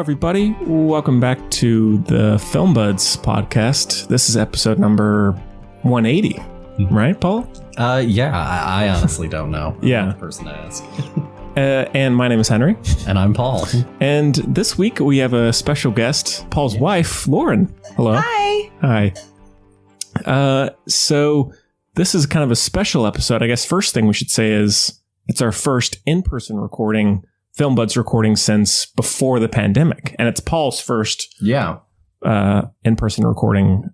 everybody. Welcome back to the Film Buds podcast. This is episode number 180, right, Paul? Yeah, I honestly don't know. Yeah. I'm the person to ask. And my name is Henry. And I'm Paul. And this week we have a special guest, Paul's wife, Lauren. Hello. Hi. Hi. So this is kind of a special episode. I guess first thing we should say is it's our first in-person recording, Film Buds recording since before the pandemic. And it's Paul's first in-person recording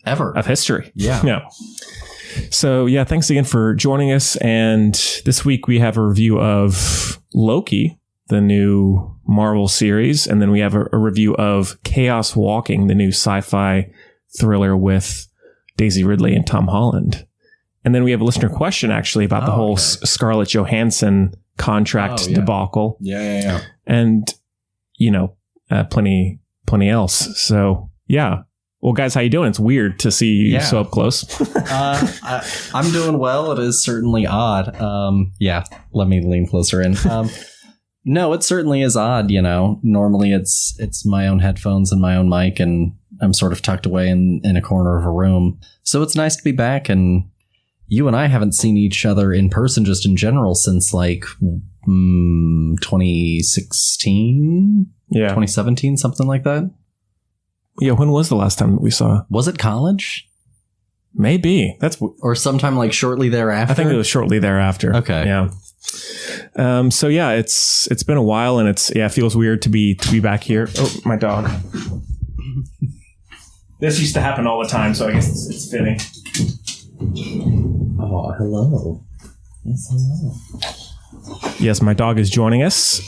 ever of history. Yeah. So yeah, thanks again for joining us. And this week we have a review of Loki, the new Marvel series. And then we have a review of Chaos Walking, the new sci-fi thriller with Daisy Ridley and Tom Holland. And then we have a listener question actually about the whole Scarlett Johansson contract debacle. Yeah. And, plenty else. So yeah. Well, guys, how you doing? It's weird to see you so up close. I'm doing well. It is certainly odd. Let me lean closer in. No, it certainly is odd. Normally it's my own headphones and my own mic, and I'm sort of tucked away in a corner of a room. So it's nice to be back. And you and I haven't seen each other in person just in general since 2016, 2017, something like that. Yeah, when was the last time that we saw? Was it college? Maybe. Or sometime shortly thereafter? I think it was shortly thereafter. Okay. Yeah. So yeah, it's been a while, and it feels weird to be back here. Oh, my dog. This used to happen all the time, so I guess it's fitting. Oh, hello. Yes, hello. Yes, my dog is joining us.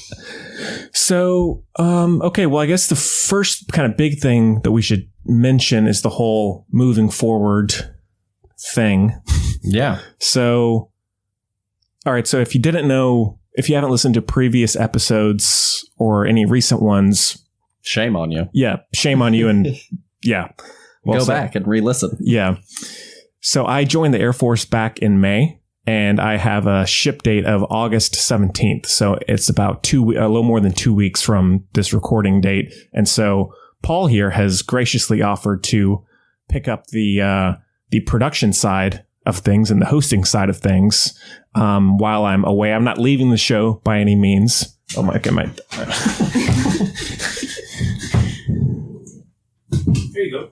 So, okay, well, I guess the first kind of big thing that we should mention is the whole moving forward thing. Yeah. So, all right, so if you didn't know, if you haven't listened to previous episodes or any recent ones, shame on you. Yeah, shame on you. And yeah. Well, go back and re-listen. Yeah. So I joined the Air Force back in May. And I have a ship date of August 17th. So it's about a little more than 2 weeks from this recording date. And so Paul here has graciously offered to pick up the production side of things and the hosting side of things while I'm away. I'm not leaving the show by any means. Oh my God. There you go.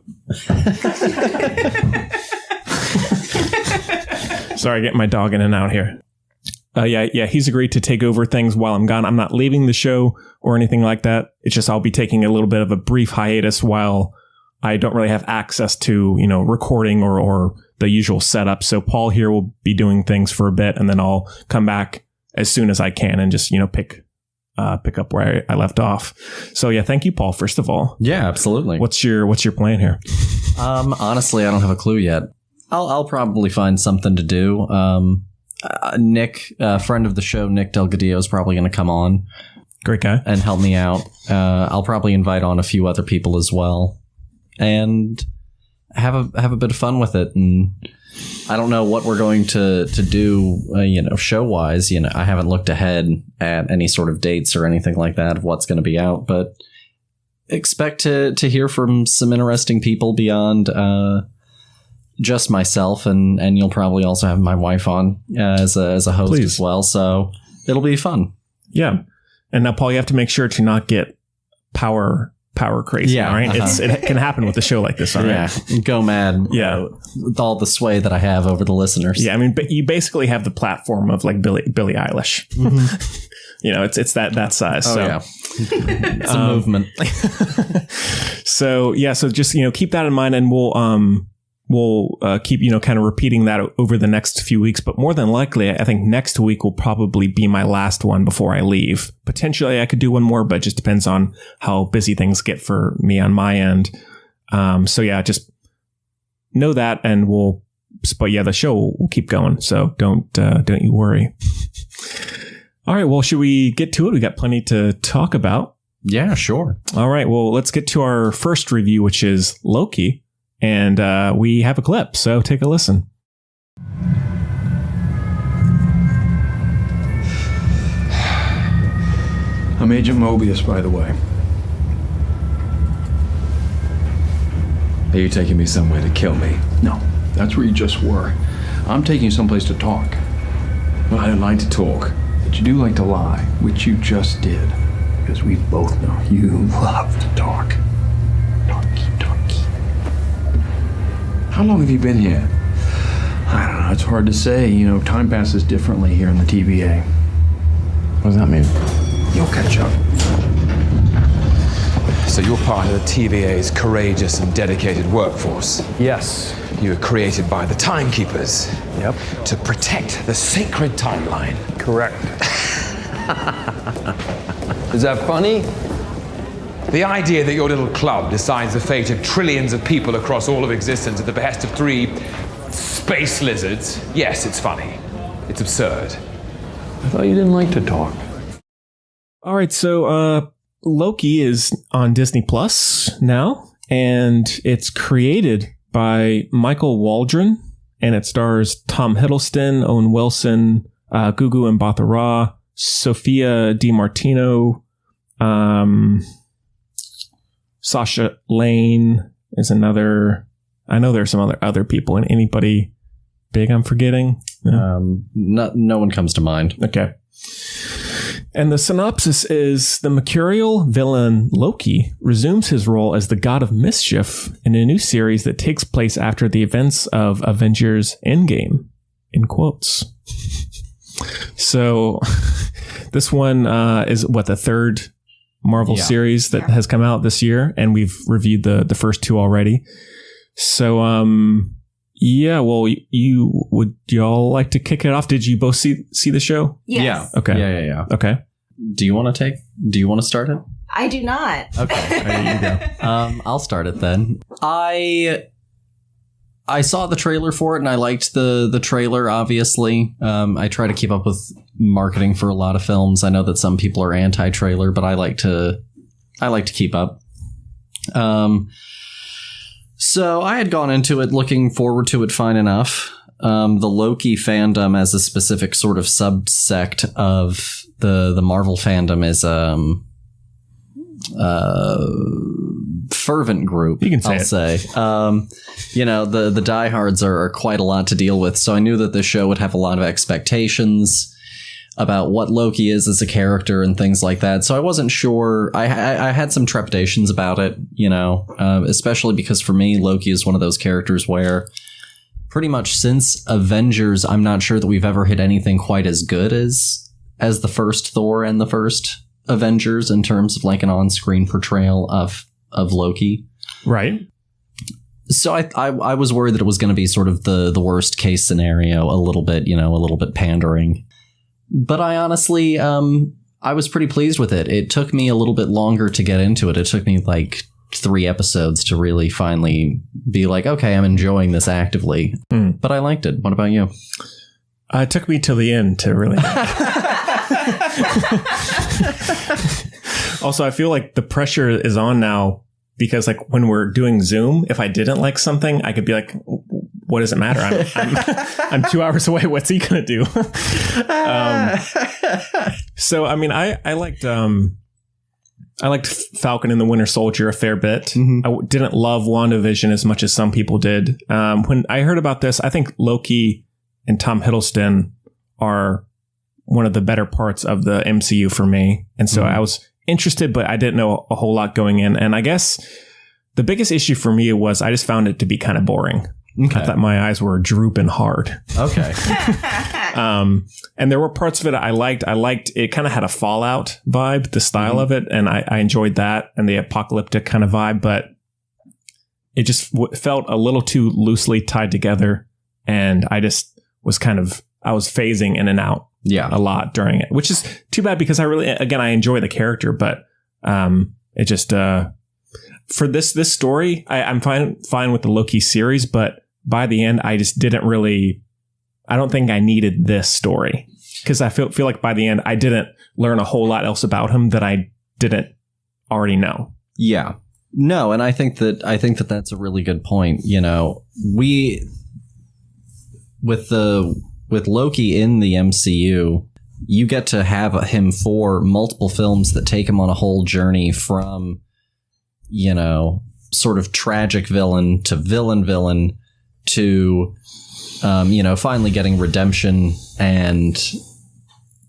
Sorry, getting my dog in and out here. He's agreed to take over things while I'm gone. I'm not leaving the show or anything like that. It's just I'll be taking a little bit of a brief hiatus while I don't really have access to, recording or the usual setup. So Paul here will be doing things for a bit, and then I'll come back as soon as I can and just, pick up where I left off. So yeah, thank you, Paul, first of all. Yeah, absolutely. What's your plan here? Honestly, I don't have a clue yet. I'll probably find something to do. Nick, a friend of the show, Nick Delgadillo, is probably going to come on. Great guy. And help me out. I'll probably invite on a few other people as well. And have a bit of fun with it. And I don't know what we're going to do, show-wise. I haven't looked ahead at any sort of dates or anything like that of what's going to be out. But expect to hear from some interesting people beyond just myself, and you'll probably also have my wife on as a host as well. So it'll be fun. Yeah. And now, Paul, you have to make sure to not get power crazy. Yeah, right. It can happen with a show like this. All right? Yeah. Go mad. Yeah. With all the sway that I have over the listeners. Yeah. I mean, but you basically have the platform of Billie Eilish. Mm-hmm. It's that size. Oh, yeah. It's a movement. So yeah. So just, keep that in mind, and we'll keep, kind of repeating that over the next few weeks. But more than likely, I think next week will probably be my last one before I leave. Potentially, I could do one more, but it just depends on how busy things get for me on my end. So yeah, just know that, and the show will keep going. So don't you worry. All right. Well, should we get to it? We got plenty to talk about. Yeah, sure. All right. Well, let's get to our first review, which is Loki. And we have a clip, so take a listen. I'm Agent Mobius, by the way. Are you taking me somewhere to kill me? No, that's where you just were. I'm taking you someplace to talk. Well, I don't like to talk. But you do like to lie, which you just did. Because we both know you love to talk. Talky. How long have you been here? I don't know, it's hard to say. Time passes differently here in the TVA. What does that mean? You'll catch up. So you're part of the TVA's courageous and dedicated workforce. Yes. You were created by the Timekeepers. Yep. To protect the sacred timeline. Correct. Is that funny? The idea that your little club decides the fate of trillions of people across all of existence at the behest of 3 space lizards, yes, it's funny. It's absurd. I thought you didn't like to talk. All right, so Loki is on Disney Plus now, and it's created by Michael Waldron, and it stars Tom Hiddleston, Owen Wilson, Gugu Mbatha-Raw, Sophia DiMartino, Sasha Lane is another. I know there's some other people, and anybody big I'm forgetting? No one comes to mind. Okay. And the synopsis is the mercurial villain Loki resumes his role as the god of mischief in a new series that takes place after the events of Avengers Endgame, in quotes. So this one is the third Marvel series that has come out this year, and we've reviewed the first 2 already. So well, would y'all like to kick it off? Did you both see the show? Yes. Yeah. Okay. Yeah. Okay. Do you want to start it? I do not. Okay. There you go. I'll start it then. I saw the trailer for it and I liked the trailer, obviously. I try to keep up with marketing for a lot of films. I know that some people are anti-trailer, but I like to keep up. So I had gone into it looking forward to it fine enough. The Loki fandom as a specific sort of subsect of the Marvel fandom is fervent group. You can say I'll say. The diehards are quite a lot to deal with, so I knew that the show would have a lot of expectations about what Loki is as a character and things like that. So I wasn't sure. I had some trepidations about it, especially because for me, Loki is one of those characters where pretty much since Avengers, I'm not sure that we've ever hit anything quite as good as the first Thor and the first Avengers in terms of like an on-screen portrayal of Loki. Right. So I was worried that it was going to be sort of the worst case scenario, a little bit pandering. But I honestly, I was pretty pleased with it. It took me a little bit longer to get into it. It took me like 3 episodes to really finally be like, okay, I'm enjoying this actively. But I liked it. What about you? It took me till the end to really. Also, I feel like the pressure is on now because like when we're doing Zoom, if I didn't like something, I could be like, what does it matter? I'm 2 hours away. What's he going to do? So, I mean, I liked Falcon and the Winter Soldier a fair bit. Mm-hmm. I didn't love WandaVision as much as some people did. When I heard about this, I think Loki and Tom Hiddleston are one of the better parts of the MCU for me. And so I was interested, but I didn't know a whole lot going in. And I guess the biggest issue for me was I just found it to be kind of boring. Okay. I thought my eyes were drooping hard. Okay. And there were parts of it I liked. I liked it kind of had a Fallout vibe, the style of it. And I enjoyed that and the apocalyptic kind of vibe, but it just felt a little too loosely tied together. And I just was I was phasing in and out a lot during it, which is too bad because I enjoy the character, but it just, for this story, I'm fine with the Loki series, but by the end, I just didn't really, I don't think I needed this story because I feel like by the end, I didn't learn a whole lot else about him that I didn't already know. Yeah. No, and I think that that's a really good point. With Loki in the MCU, you get to have him for multiple films that take him on a whole journey from, sort of tragic villain to villain to, finally getting redemption and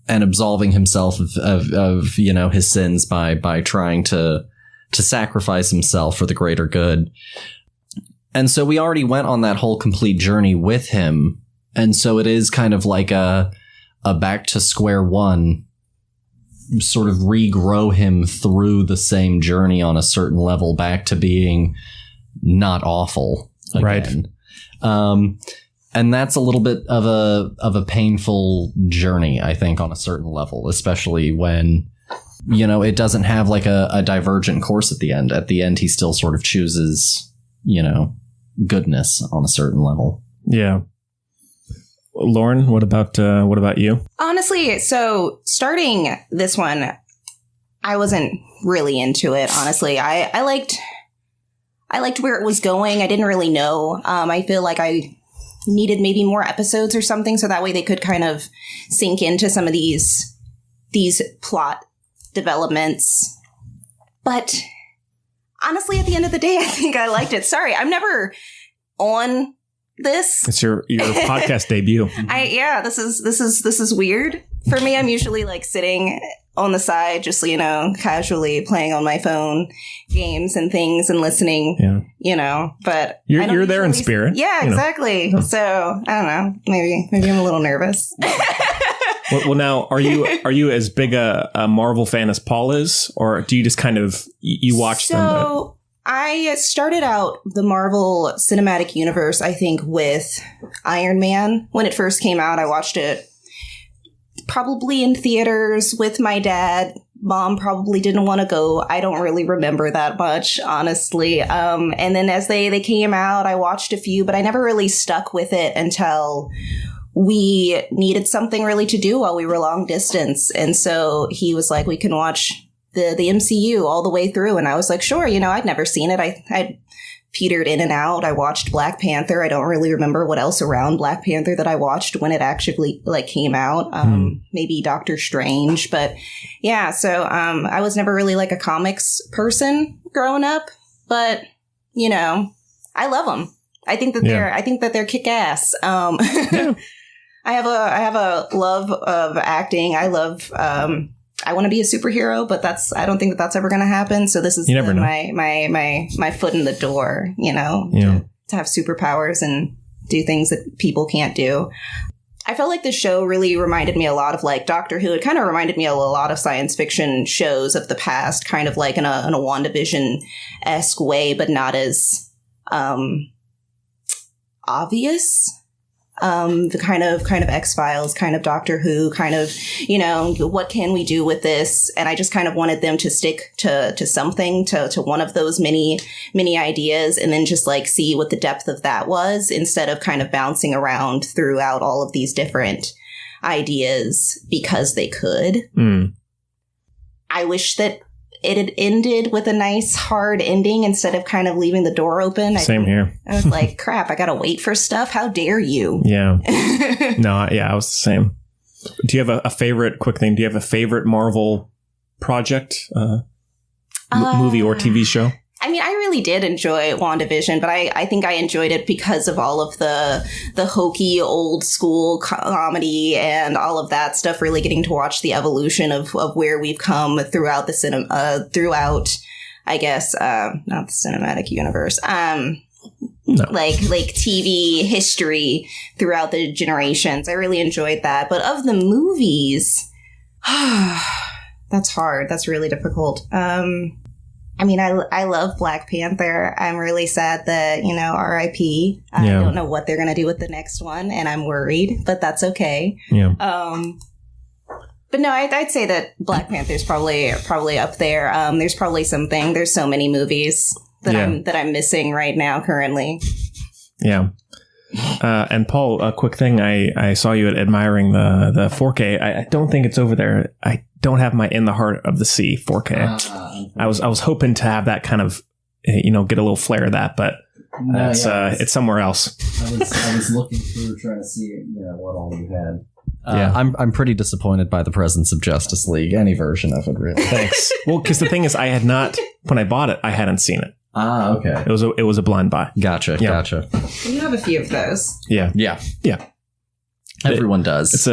absolving himself of his sins by trying to sacrifice himself for the greater good. And so we already went on that whole complete journey with him. And so it is kind of like a back to square one, sort of regrow him through the same journey on a certain level back to being not awful again. Right. And that's a little bit of a painful journey, I think, on a certain level, especially when, it doesn't have like a divergent course at the end. At the end, he still sort of chooses, goodness on a certain level. Yeah. Lauren, what about you? Honestly, so starting this one, I wasn't really into it. Honestly, I liked where it was going. I didn't really know. I feel like I needed maybe more episodes or something, so that way they could kind of sink into some of these plot developments. But honestly, at the end of the day, I think I liked it. Sorry, I'm never on this. It's your podcast debut. This is weird for me. I'm usually like sitting on the side, just casually playing on my phone, games and things, and listening. Yeah. But you're there in spirit. Yeah, exactly. So I don't know. Maybe I'm a little nervous. Well, now are you as big a Marvel fan as Paul is, or do you just kind of you watch them? So I started out the Marvel Cinematic Universe, I think, with Iron Man. When it first came out, I watched it probably in theaters with my dad. Mom probably didn't want to go. I don't really remember that much, honestly. And then as they came out, I watched a few, but I never really stuck with it until we needed something really to do while we were long distance. And so he was like, we can watch the MCU all the way through. And I was like, sure, I'd never seen it. I petered in and out. I watched Black Panther. I don't really remember what else around Black Panther that I watched when it actually came out. Maybe Doctor Strange, but yeah. So, I was never really like a comics person growing up, but I love them. I think that they're kick ass. I have a love of acting. I love, I want to be a superhero, but I don't think that's ever going to happen. So this is my foot in the door, to have superpowers and do things that people can't do. I felt like the show really reminded me a lot of like Doctor Who. It kind of reminded me a lot of science fiction shows of the past, kind of like in a WandaVision-esque way, but not as obvious. The kind of X-Files, kind of Doctor Who, kind of, what can we do with this? And I just kind of wanted them to stick to something, to one of those many ideas, and then just like see what the depth of that was, instead of kind of bouncing around throughout all of these different ideas because they could. I wish that it had ended with a nice hard ending instead of kind of leaving the door open. Same here. I was like, crap, I gotta wait for stuff. How dare you? Yeah. I was the same. Do you have a favorite, quick thing, do you have a favorite Marvel project, movie or TV show? I mean, I really did enjoy WandaVision, but I think I enjoyed it because of all of the hokey old school comedy and all of that stuff, really getting to watch the evolution of where we've come throughout the throughout, I guess, not the cinematic universe, like TV history throughout the generations. I really enjoyed that. But of the movies, that's hard. That's really difficult. I mean, I love Black Panther. I'm really sad that, R.I.P. I don't know what they're going to do with the next one, and I'm worried, but that's okay. Yeah. But no, I'd say that Black Panther's probably up there. There's probably something. There's so many movies that I'm missing right now currently. Yeah. And Paul, a quick thing. I saw you admiring the 4K. I don't think it's over there. I don't have my In the Heart of the Sea 4K. I was hoping to have that kind of, get a little flare of that, but it's somewhere else. I was looking through trying to see, what all you had. I'm pretty disappointed by the presence of Justice League, any version of it, really. Thanks. Well, because the thing is, I had not, when I bought it, I hadn't seen it. Ah, okay. It was a blind buy. Gotcha. You have a few of those. Yeah. Yeah. Everyone does. It's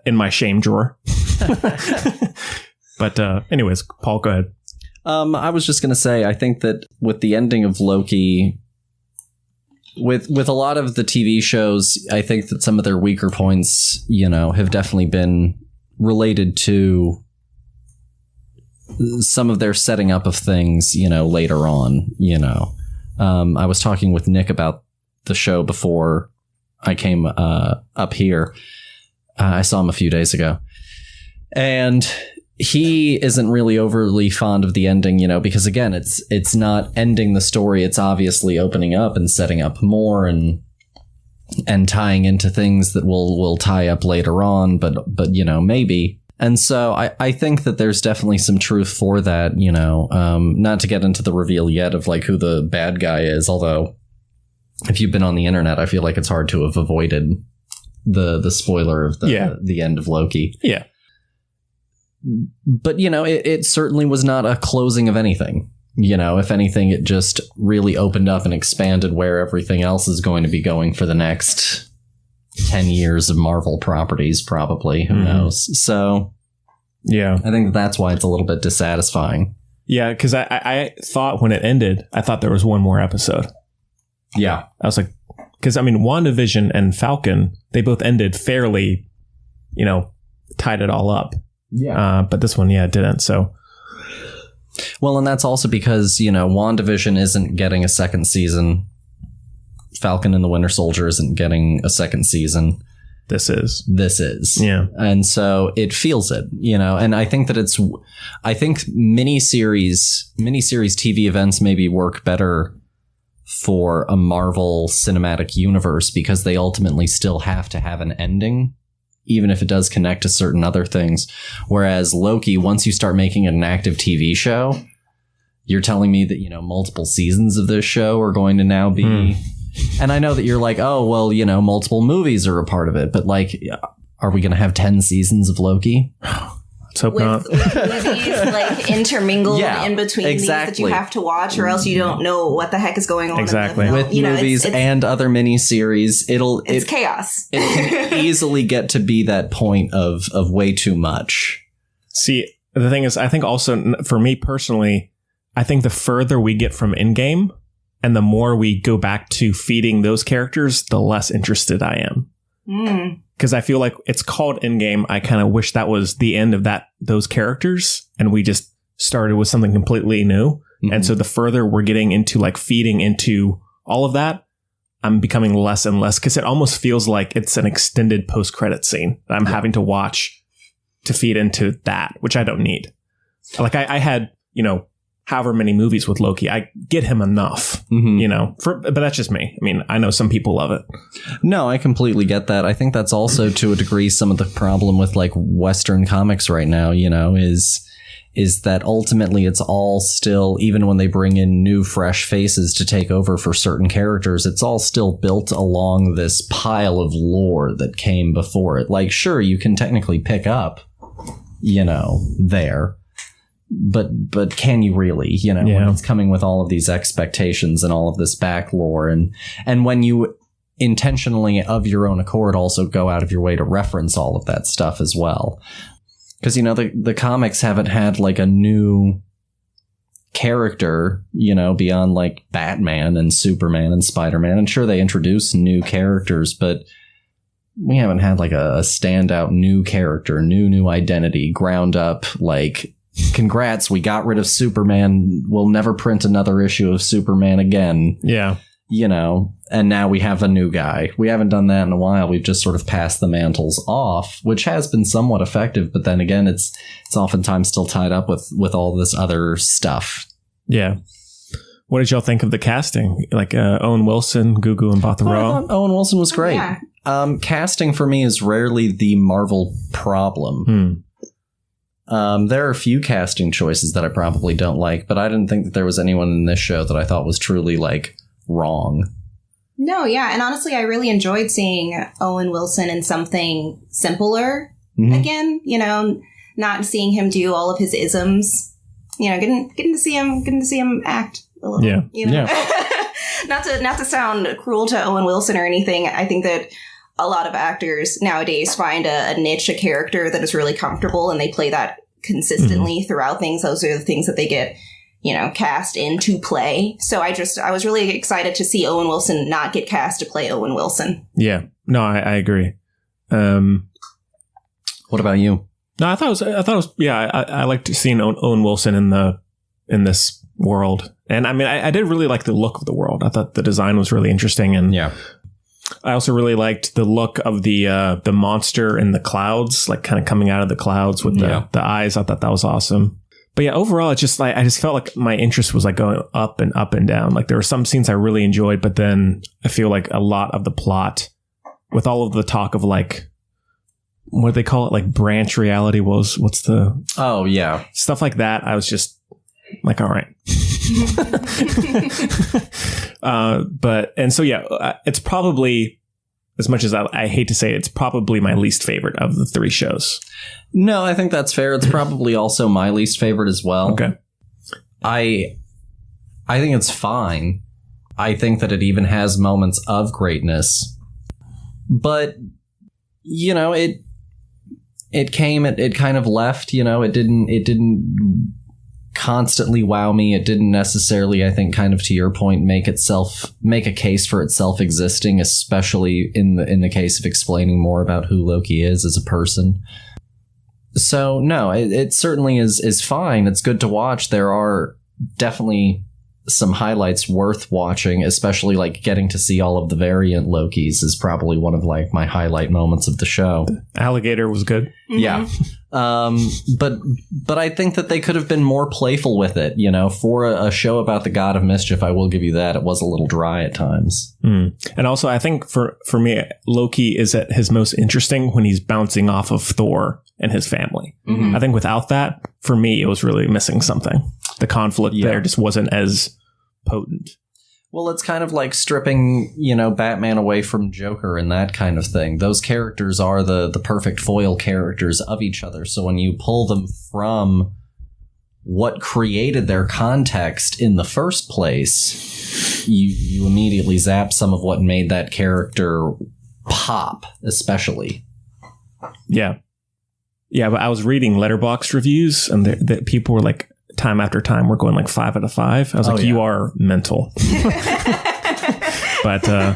in my shame drawer. But anyways, Paul, go ahead. I was just going to say, I think that with the ending of Loki, with a lot of the TV shows, I think that some of their weaker points, have definitely been related to some of their setting up of things, later on, I was talking with Nick about the show before I came up here. I saw him a few days ago, and he isn't really overly fond of the ending, because again, it's not ending the story. It's obviously opening up and setting up more and tying into things that will tie up later on. But maybe. And so I think that there's definitely some truth for that, not to get into the reveal yet of like who the bad guy is. Although if you've been on the internet, I feel like it's hard to have avoided the spoiler of the end of Loki. Yeah. But, it certainly was not a closing of anything. If anything, it just really opened up and expanded where everything else is going to be going for the next 10 years of Marvel properties, probably. Who knows? So, yeah, I think that's why it's a little bit dissatisfying. Yeah, because I thought when it ended, I thought there was one more episode. Yeah. I was like, because, WandaVision and Falcon, they both ended fairly, tied it all up. Yeah. But this one, it didn't. So. Well, and that's also because, WandaVision isn't getting a second season. Falcon and the Winter Soldier isn't getting a second season. This is. Yeah. And so it feels it, and I think that miniseries TV events maybe work better for a Marvel Cinematic Universe because they ultimately still have to have an ending, even if it does connect to certain other things. Whereas Loki, once you start making an active TV show, you're telling me that, multiple seasons of this show are going to now be... And I know that you're like, oh, well, multiple movies are a part of it. But like, are we going to have 10 seasons of Loki? Let's hope not. With movies like intermingled in between these that you have to watch, or else you don't know what the heck is going on. Exactly. With movies and other miniseries, it's chaos. It can easily get to be that point of way too much. See, the thing is, I think also for me personally, I think the further we get from Endgame and the more we go back to feeding those characters, the less interested I am. Because I feel like it's called Endgame. I kind of wish that was the end of those characters, and we just started with something completely new. And so the further we're getting into like feeding into all of that, I'm becoming less and less, because it almost feels like it's an extended post-credit scene that I'm having to watch to feed into that, which I don't need. Like I had, however many movies with Loki, I get him enough, but that's just me. I know some people love it. No, I completely get that. I think that's also to a degree some of the problem with like Western comics right now, is that ultimately it's all still, even when they bring in new fresh faces to take over for certain characters, it's all still built along this pile of lore that came before it. Like, sure, you can technically pick up, there. But can you really, when it's coming with all of these expectations and all of this back lore, and when you intentionally of your own accord also go out of your way to reference all of that stuff as well. Because, the comics haven't had like a new character, beyond like Batman and Superman and Spider-Man. And sure, they introduce new characters, but we haven't had like a standout new character, new identity, ground up, like, congrats, we got rid of Superman. We'll never print another issue of Superman again. Yeah. And now we have a new guy. We haven't done that in a while. We've just sort of passed the mantles off, which has been somewhat effective. But then again, it's oftentimes still tied up with all this other stuff. Yeah. What did y'all think of the casting? Like Owen Wilson, Gugu Mbatha-Raw? I thought Owen Wilson was great. Yeah. Casting for me is rarely the Marvel problem. There are a few casting choices that I probably don't like, but I didn't think that there was anyone in this show that I thought was truly like wrong. No, yeah. And honestly, I really enjoyed seeing Owen Wilson in something simpler again, not seeing him do all of his isms, getting to see him act a little. Yeah. You know? Yeah. not to sound cruel to Owen Wilson or anything. I think that a lot of actors nowadays find a niche, a character that is really comfortable, and they play that consistently throughout things. Those are the things that they get, cast in to play. So I was really excited to see Owen Wilson not get cast to play Owen Wilson. Yeah. No, I agree. What about you? No, I thought it was. Yeah, I liked seeing Owen Wilson in this world, and I mean, I did really like the look of the world. I thought the design was really interesting, and I also really liked the look of the monster in the clouds, like kind of coming out of the clouds with the eyes. I thought that was awesome. But yeah, overall, it's just like I just felt like my interest was like going up and down. Like there were some scenes I really enjoyed, but then I feel like a lot of the plot, with all of the talk of like, what do they call it? Like branch reality what's the... Oh, yeah. Stuff like that. I was just like, all right. It's probably, as much as I hate to say it, it's probably my least favorite of the three shows. No, I think that's fair. It's probably also my least favorite as well. Okay. I think it's fine. I think that it even has moments of greatness. But, it came, it kind of left, it didn't constantly wow me. It didn't necessarily, I think, kind of to your point, make a case for itself existing, especially in the case of explaining more about who Loki is as a person. So no, it certainly is fine. It's good to watch. There are definitely some highlights worth watching, especially like getting to see all of the variant Lokis is probably one of like my highlight moments of the show. Alligator was good. Mm-hmm. Yeah. But I think that they could have been more playful with it, for a show about the God of Mischief. I will give you that. It was a little dry at times. And also I think for me, Loki is at his most interesting when he's bouncing off of Thor and his family. I think without that, for me, it was really missing something. The conflict there just wasn't as potent. Well, it's kind of like stripping, Batman away from Joker and that kind of thing. Those characters are the perfect foil characters of each other. So when you pull them from what created their context in the first place, you immediately zap some of what made that character pop, especially. Yeah. Yeah, but I was reading Letterboxd reviews, and the people were like, time after time, we're going like 5 out of 5. I was you are mental. But no,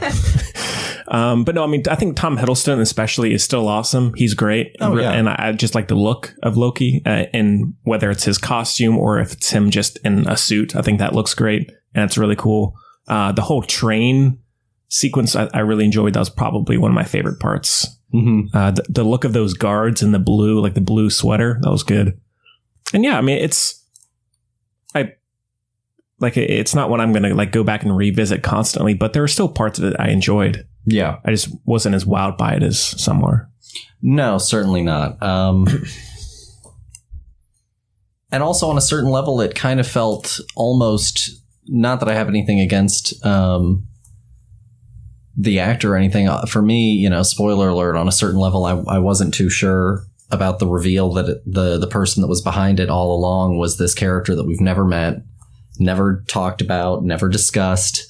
I mean, I think Tom Hiddleston especially is still awesome. He's great. And I just like the look of Loki, and whether it's his costume or if it's him just in a suit, I think that looks great. And it's really cool. The whole train sequence, I really enjoyed. That was probably one of my favorite parts. The look of those guards in the blue, like the blue sweater, that was good. And yeah, I mean, it's not what I'm going to like go back and revisit constantly, but there are still parts of it I enjoyed. Yeah. I just wasn't as wowed by it as some were. No, certainly not. And also on a certain level, it kind of felt almost, not that I have anything against the actor or anything. For me, spoiler alert, on a certain level, I wasn't too sure about the reveal that the person that was behind it all along was this character that we've never met, never talked about, never discussed,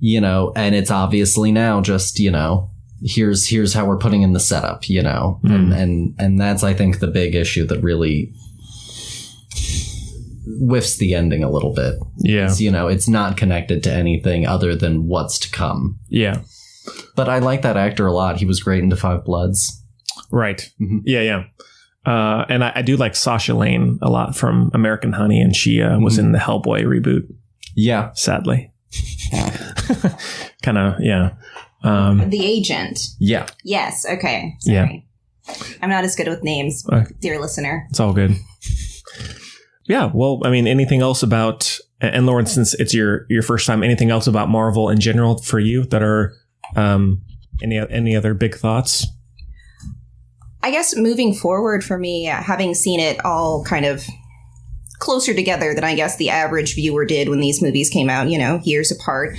and it's obviously now just, here's how we're putting in the setup, and that's, I think, the big issue that really whiffs the ending a little bit. Yeah. It's not connected to anything other than what's to come. Yeah. But I like that actor a lot. He was great in Da 5 Bloods. Right. Yeah. And I do like Sasha Lane a lot from American Honey, and she was in the Hellboy reboot. Yeah. Sadly. Kind of, yeah. The Agent. Yeah. Yes. Okay. Sorry. Yeah. I'm not as good with names, dear listener. It's all good. Yeah. Well, I mean, anything else about, and Lauren, since it's your first time, anything else about Marvel in general for you that are any other big thoughts? I guess moving forward for me, having seen it all kind of closer together than I guess the average viewer did when these movies came out, years apart.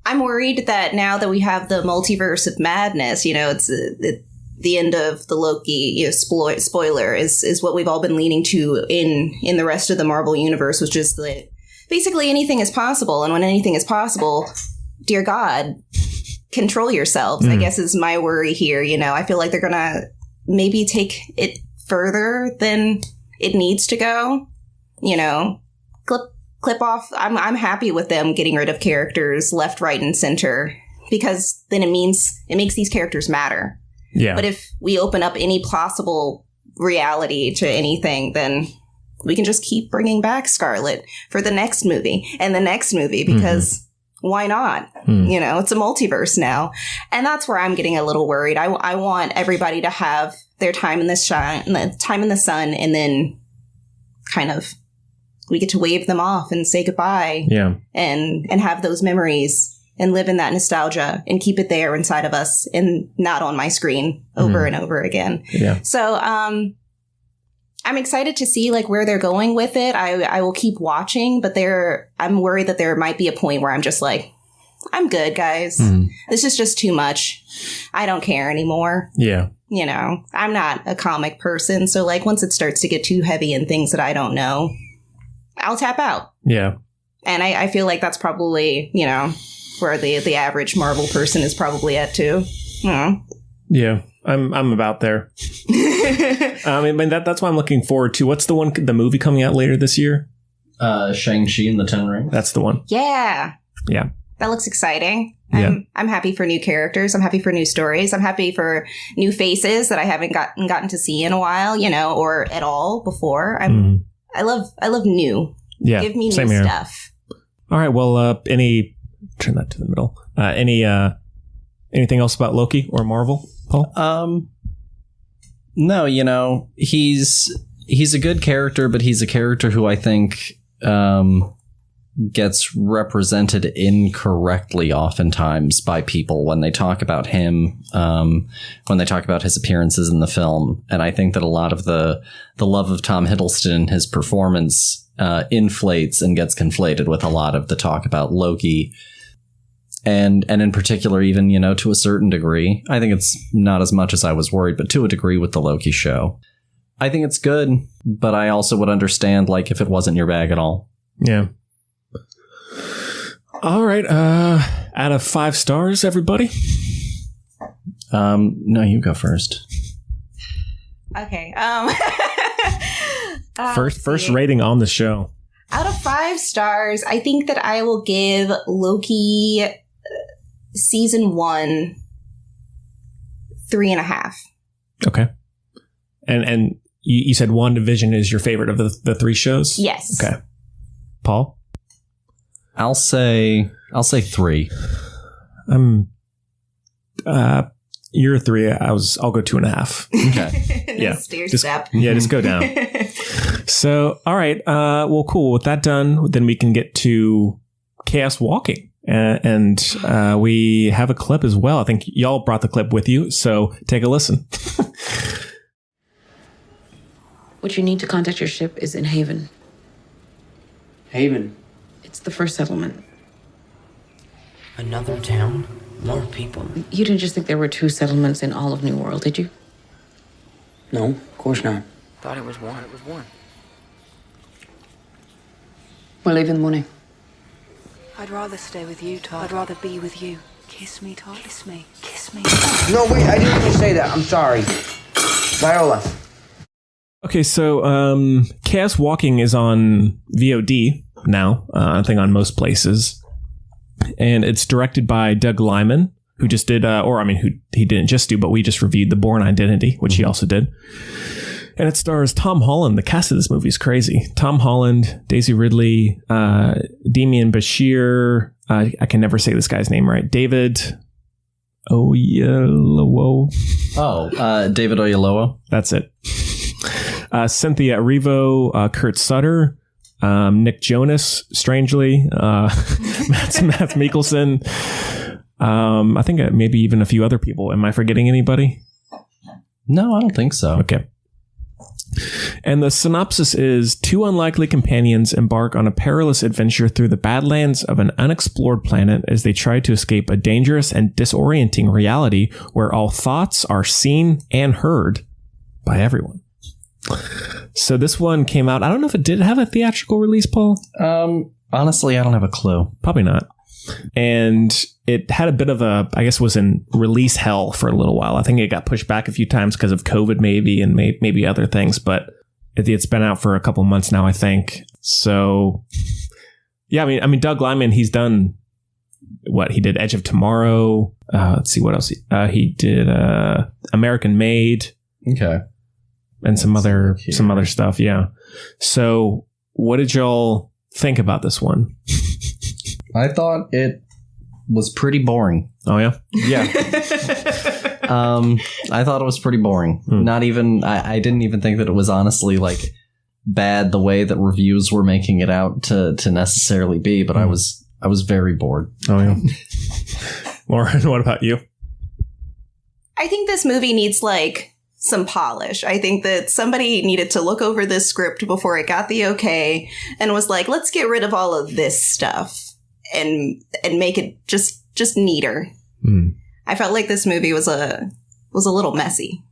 I'm worried that now that we have the multiverse of madness, it's the end of the Loki spoiler is what we've all been leaning to in the rest of the Marvel universe, which is the basically anything is possible. And when anything is possible, dear God, control yourselves, I guess is my worry here. You know, I feel like they're going to maybe take it further than it needs to go. You know, clip off. I'm happy with them getting rid of characters left, right, and center, because then it makes these characters matter. Yeah. But if we open up any possible reality to anything, then we can just keep bringing back Scarlet for the next movie and the next movie, because why not? You know, it's a multiverse now. And that's where I'm getting a little worried. I want everybody to have their time in the sun, and then kind of we get to wave them off and say goodbye. Yeah. And have those memories and live in that nostalgia and keep it there inside of us and not on my screen over and over again. Yeah. So, I'm excited to see like where they're going with it. I will keep watching, but I'm worried that there might be a point where I'm just like, I'm good, guys. This is just too much. I don't care anymore. Yeah. You know, I'm not a comic person. So like once it starts to get too heavy in things that I don't know, I'll tap out. Yeah. And I feel like that's probably, you know, where the average Marvel person is probably at too. Yeah. I'm about there. I mean, that's why I'm looking forward to. What's the movie coming out later this year? Shang-Chi and the Ten Rings. That's the one. Yeah. Yeah. That looks exciting. Yeah. I'm happy for new characters. I'm happy for new stories. I'm happy for new faces that I haven't gotten to see in a while, you know, or at all before. I love new. Yeah. Give me same new here. stuff. All right. Well, turn that to the middle. Anything else about Loki or Marvel, Paul? No, you know, he's a good character, but he's a character who I think gets represented incorrectly oftentimes by people when they talk about him, when they talk about his appearances in the film. And I think that a lot of the love of Tom Hiddleston, his performance, inflates and gets conflated with a lot of the talk about Loki. And in particular, even, you know, to a certain degree, I think it's not as much as I was worried, but to a degree with the Loki show. I think it's good, but I also would understand, like, if it wasn't your bag at all. Yeah. All right. Out of 5 stars, everybody? No, you go first. Okay. First rating on the show. Out of 5 stars, I think that I will give Loki season 1 3.5. Okay. And you said WandaVision is your favorite of the 3 shows? Yes. Okay. Paul? I'll say 3. You're a 3. I'll go 2.5. Okay. Yeah. Stair Just- step. Yeah, just go down. So, all right. Well, cool. With that done, then we can get to Chaos Walking. And we have a clip as well. I think y'all brought the clip with you, so take a listen. What you need to contact your ship is in Haven. Haven. It's the first settlement. Another town? More people? You didn't just think there were 2 settlements in all of New World, did you? No, of course not. Thought it was one. It was one. We're leaving in the morning. I'd rather stay with you, Todd. I'd rather be with you. Kiss me, Todd. Kiss me. Kiss me. No, wait, I didn't even say that. I'm sorry. Viola. Okay, so Chaos Walking is on VOD now, I think on most places. And it's directed by Doug Liman, who just did, who he didn't just do, but we just reviewed The Bourne Identity, which he also did. And it stars Tom Holland. The cast of this movie is crazy. Tom Holland, Daisy Ridley, Demian Bashir. I can never say this guy's name right. David Oyelowo. David Oyelowo. That's it. Cynthia Erivo, Kurt Sutter, Nick Jonas, strangely, Matt Mikkelsen. I think maybe even a few other people. Am I forgetting anybody? No, I don't think so. Okay. And the synopsis is 2 unlikely companions embark on a perilous adventure through the badlands of an unexplored planet as they try to escape a dangerous and disorienting reality where all thoughts are seen and heard by everyone. So this one came out. I don't know if it did have a theatrical release, Paul. Honestly, I don't have a clue. Probably not. And it had a bit of a, I guess, was in release hell for a little while. I think it got pushed back a few times because of COVID, maybe, and maybe other things. But it's been out for a couple months now, I think. So, yeah, I mean, Doug Liman, he's done what he did, Edge of Tomorrow. Let's see what else he did. American Made. Okay, and some other stuff. Yeah. So, what did y'all think about this one? I thought it was pretty boring. Oh, yeah? Yeah. I thought it was pretty boring. Not even, I didn't even think that it was honestly like bad the way that reviews were making it out to necessarily be, but I was very bored. Oh, yeah. Lauren, what about you? I think this movie needs like some polish. I think that somebody needed to look over this script before it got the okay and was like, let's get rid of all of this stuff. And make it just neater. I felt like this movie was a little messy,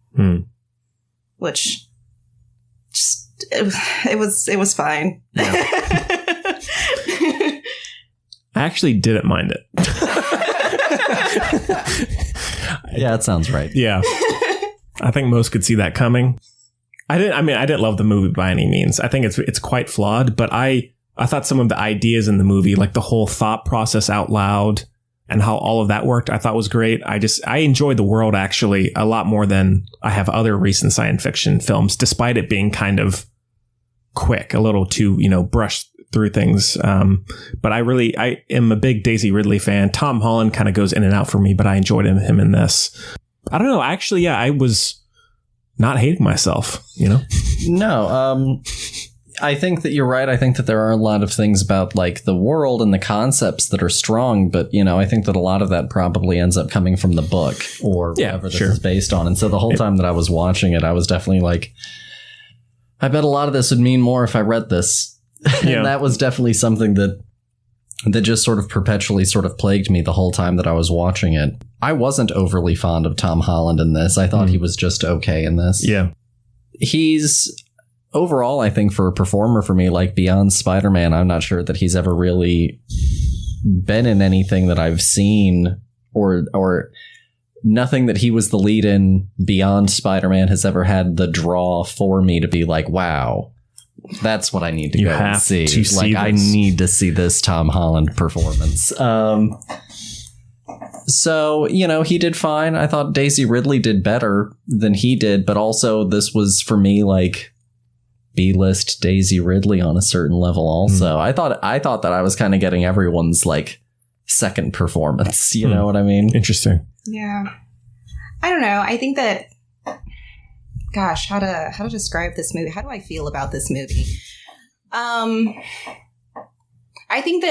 which just it was fine. Yeah. I actually didn't mind it. Yeah, that sounds right. Yeah, I think most could see that coming. I didn't love the movie by any means. I think it's quite flawed, but I thought some of the ideas in the movie, like the whole thought process out loud and how all of that worked, I thought was great. I enjoyed the world actually a lot more than I have other recent science fiction films, despite it being kind of quick, a little too, brushed through things. But I am a big Daisy Ridley fan. Tom Holland kind of goes in and out for me, but I enjoyed him in this. I don't know. Actually, yeah, I was not hating myself, No, I think that you're right. I think that there are a lot of things about like the world and the concepts that are strong, but I think that a lot of that probably ends up coming from the book or whatever this is based on. And so the whole time that I was watching it, I was definitely like, I bet a lot of this would mean more if I read this. Yeah. And that was definitely something that just sort of perpetually sort of plagued me the whole time that I was watching it. I wasn't overly fond of Tom Holland in this. I thought he was just okay in this. Yeah. He's overall, I think for a performer for me, like beyond Spider-Man, I'm not sure that he's ever really been in anything that I've seen or nothing that he was the lead in beyond Spider-Man has ever had the draw for me to be like, wow, that's what I need to go and see. I need to see this Tom Holland performance. So, he did fine. I thought Daisy Ridley did better than he did, but also this was for me like B-list Daisy Ridley on a certain level also. I thought that I was kind of getting everyone's like second performance. You know what I mean? Interesting. Yeah. I don't know. I think that, gosh, how to describe this movie? How do I feel about this movie? I think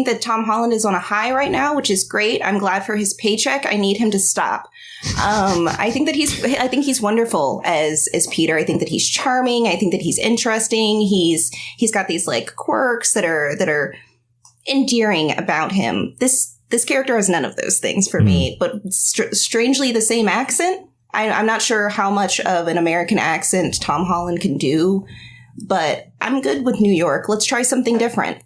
that Tom Holland is on a high right now, which is great. I'm glad for his paycheck. I need him to stop. I think he's wonderful as Peter. I think that he's charming. I think that he's interesting. He's got these like quirks that are endearing about him. This character has none of those things for me, but strangely the same accent. I'm not sure how much of an American accent Tom Holland can do, but I'm good with New York. Let's try something different.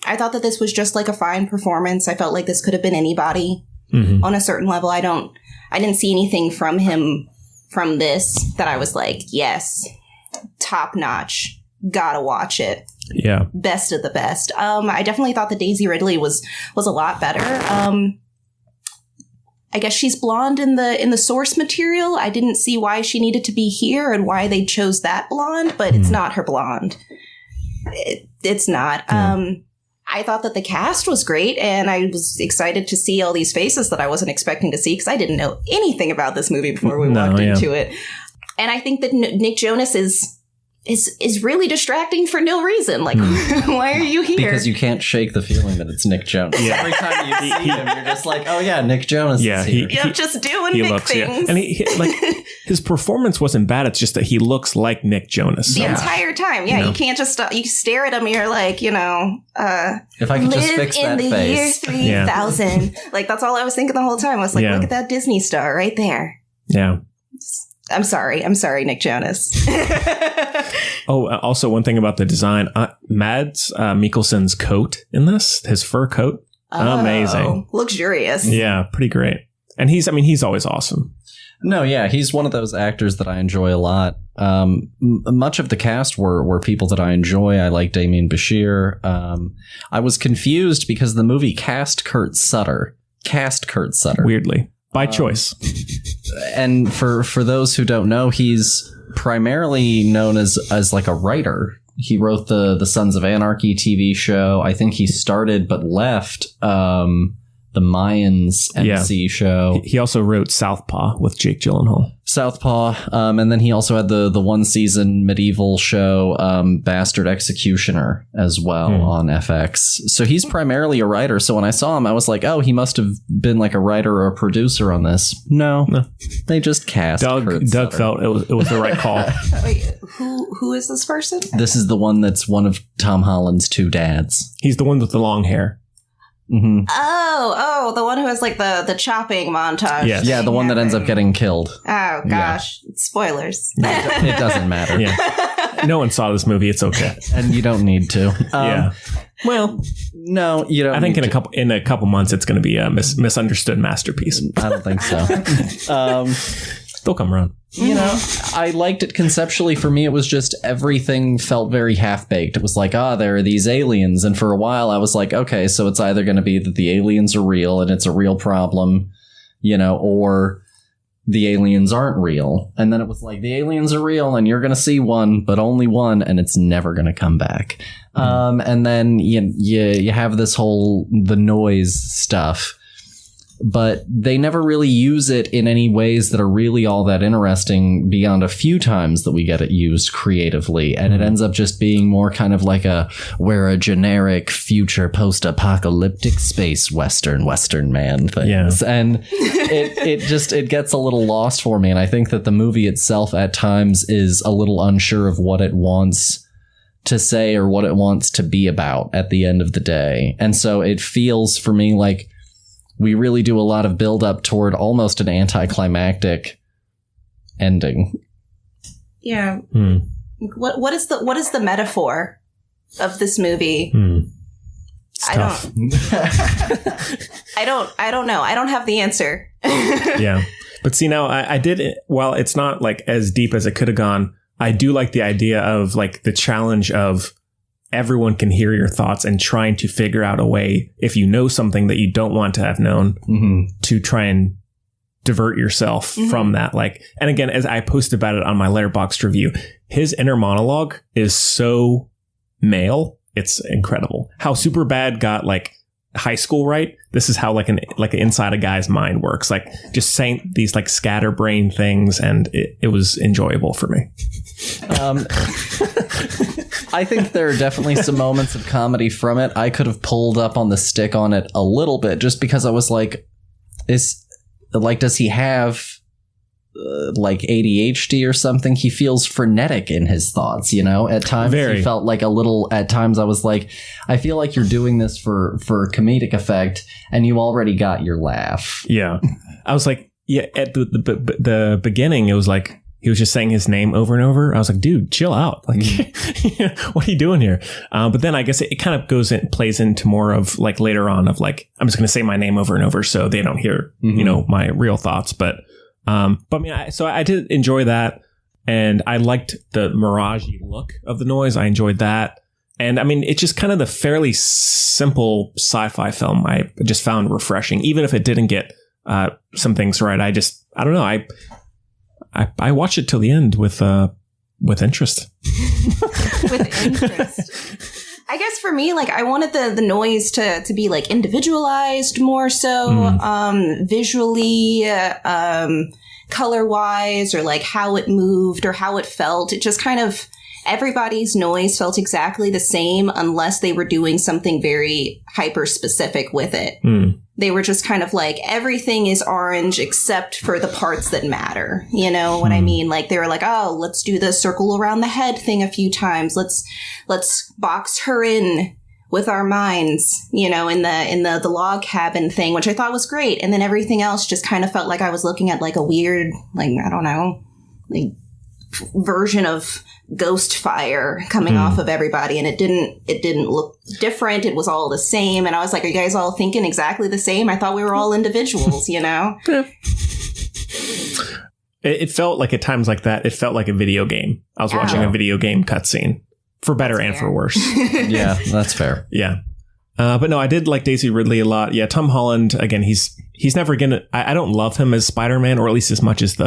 I thought that this was just like a fine performance. I felt like this could have been anybody on a certain level. I didn't see anything from him from this that I was like, yes, top notch. Gotta watch it. Yeah. Best of the best. I definitely thought that Daisy Ridley was a lot better. I guess she's blonde in the source material. I didn't see why she needed to be here and why they chose that blonde, but it's not her blonde. It's not. Yeah. I thought that the cast was great, and I was excited to see all these faces that I wasn't expecting to see because I didn't know anything about this movie before we walked into it. And I think that Nick Jonas is really distracting for no reason. Like, why are you here? Because you can't shake the feeling that it's Nick Jonas. Yeah. Every time you see him, you're just like, oh yeah, Nick Jonas is here. Just doing Nick things. Yeah. And he like his performance wasn't bad. It's just that he looks like Nick Jonas the entire time. Yeah, you can't just you stare at him and you're like, if I could just fix that face. Live in the year 3000. Like, that's all I was thinking the whole time. I was like, look at that Disney star right there. Yeah. I'm sorry, Nick Jonas. Oh, also one thing about the design, Mads Mikkelsen's coat in this, his fur coat, amazing, luxurious. Yeah, pretty great. And he's always awesome. No, yeah, he's one of those actors that I enjoy a lot. Much of the cast were people that I enjoy. I like Damien Bashir. I was confused because the movie cast Kurt Sutter. Weirdly. By choice. And for those who don't know, he's primarily known as like a writer. He wrote the Sons of Anarchy TV show. I think he started but left the Mayans MC show. He also wrote Southpaw with Jake Gyllenhaal. Southpaw, and then he also had the one season medieval show Bastard Executioner as well on FX. So he's primarily a writer. So when I saw him, I was like, oh, he must have been like a writer or a producer on this. No. They just cast. Doug felt it was the right call. Wait, who is this person? This is the one that's one of Tom Holland's two dads. He's the one with the long hair. Mm-hmm. Oh, the one who has like the chopping montage. Yes. Yeah, the one that ends up getting killed. Oh gosh, Spoilers. It doesn't matter. Yeah. No one saw this movie. It's okay, and you don't need to. Yeah. Well, no, you don't. I think in a couple months it's going to be a misunderstood masterpiece. I don't think so. They'll come around. You know, I liked it conceptually. For me, it was just everything felt very half-baked. It was like, there are these aliens. And for a while, I was like, okay, so it's either going to be that the aliens are real and it's a real problem, you know, or the aliens aren't real. And then it was like, the aliens are real and you're going to see one, but only one, and it's never going to come back. And then you have this whole the noise stuff. But they never really use it in any ways that are really all that interesting beyond a few times that we get it used creatively. And it ends up just being more kind of like we're a generic future post-apocalyptic space Western man things. Yeah. And it gets a little lost for me. And I think that the movie itself at times is a little unsure of what it wants to say or what it wants to be about at the end of the day. And so it feels for me like we really do a lot of build up toward almost an anticlimactic ending. Yeah. What is the metaphor of this movie? I don't know. I don't have the answer. Yeah. But see, now I did, while it's not like as deep as it could have gone, I do like the idea of like the challenge of everyone can hear your thoughts and trying to figure out a way, if you know something that you don't want to have known, to try and divert yourself from that. Like, and again, as I posted about it on my Letterboxd review, his inner monologue is so male. It's incredible how Superbad got like high school right. This is how like an inside a guy's mind works. Like just saying these like scatterbrain things, and it was enjoyable for me. I think there are definitely some moments of comedy from it. I could have pulled up on the stick on it a little bit just because I was like, does he have like ADHD or something? He feels frenetic in his thoughts, you know. At times he felt like a little. At times I was like, I feel like you're doing this for comedic effect, and you already got your laugh. Yeah, I was like, yeah. At the beginning, it was like he was just saying his name over and over. I was like, dude, chill out. Like, what are you doing here? But then I guess it kind of plays into more of like later on of like, I'm just going to say my name over and over so they don't hear, you know, my real thoughts. But I mean, I did enjoy that. And I liked the mirage-y look of the noise. I enjoyed that. And I mean, it's just kind of the fairly simple sci-fi film I just found refreshing, even if it didn't get some things right. I don't know. I watched it till the end with interest. With interest. I guess for me, like I wanted the noise to be like individualized more so, visually, color wise, or like how it moved or how it felt. It just kind of, everybody's noise felt exactly the same unless they were doing something very hyper specific with it. They were just kind of like, everything is orange except for the parts that matter. You know what I mean? Like they were like, oh, let's do the circle around the head thing a few times. Let's box her in with our minds, you know, in the log cabin thing, which I thought was great. And then everything else just kind of felt like I was looking at like a weird, like, I don't know, version of ghost fire coming off of everybody, and it didn't look different. It was all the same, and I was like, are you guys all thinking exactly the same? I thought we were all individuals, you know? It felt like at times like that, it felt like a video game. I was watching a video game cutscene, for better and for worse. Yeah, that's fair. Yeah. But no, I did like Daisy Ridley a lot. Yeah, Tom Holland, again, he's never gonna, I don't love him as Spider-Man, or at least as much as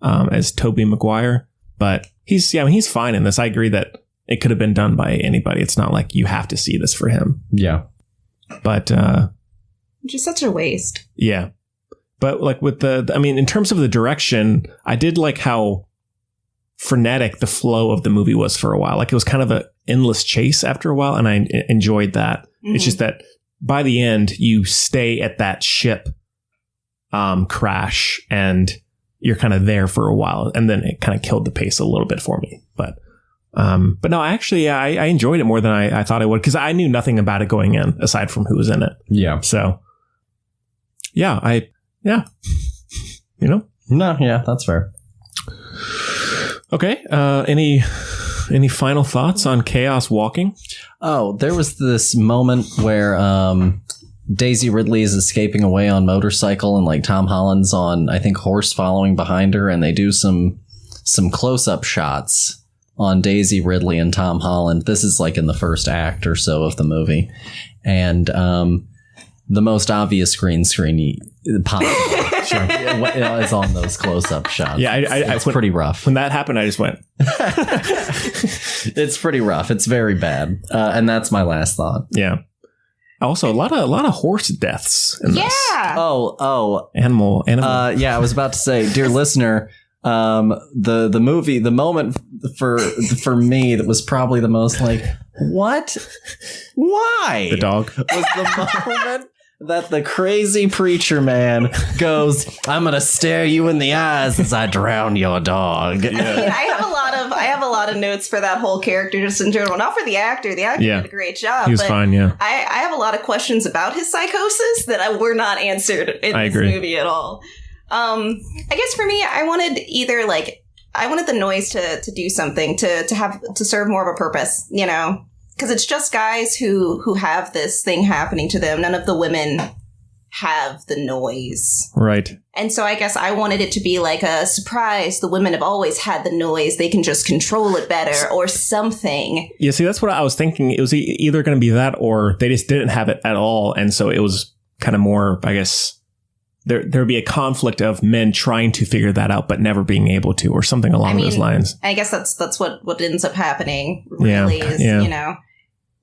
as Tobey Maguire, but he's fine in this. I agree that it could have been done by anybody. It's not like you have to see this for him. Yeah. But Just such a waste. Yeah. But like with in terms of the direction, I did like how frenetic the flow of the movie was for a while. Like it was kind of an endless chase after a while, and I enjoyed that. Mm-hmm. It's just that by the end, you stay at that ship crash, and you're kind of there for a while, and then it kind of killed the pace a little bit for me. But no, actually, I enjoyed it more than I thought I would, because I knew nothing about it going in aside from who was in it. Yeah. So yeah, No, yeah, that's fair. Okay. Any final thoughts on Chaos Walking? Oh, there was this moment where Daisy Ridley is escaping away on motorcycle, and like Tom Holland's on, I think, horse following behind her, and they do some close-up shots on Daisy Ridley and Tom Holland. This is like in the first act or so of the movie, and the most obvious green screen possible. Sure. It's on those close-up shots. Yeah, it's pretty rough. When that happened, I just went. It's pretty rough. It's very bad, and that's my last thought. Yeah. Also, a lot of horse deaths in this. Yeah. Oh. Animal. Yeah, I was about to say, dear listener, the movie, the moment for me that was probably the most like, what? Why? The dog was the moment that the crazy preacher man goes, I'm gonna stare you in the eyes as I drown your dog. I have a lot of notes for that whole character just in general. Not for the actor. The actor did a great job. He was fine, yeah. I have a lot of questions about his psychosis that were not answered in this movie at all. I guess for me, I wanted the noise to do something, to serve more of a purpose, you know? Because it's just guys who have this thing happening to them. None of the women have the noise. Right. And so I guess I wanted it to be like a surprise. The women have always had the noise. They can just control it better or something. Yeah, see, that's what I was thinking. It was either going to be that, or they just didn't have it at all. And so it was kind of more, I guess, there'd be a conflict of men trying to figure that out, but never being able to, or something along those lines. I guess that's what ends up happening, really, you know.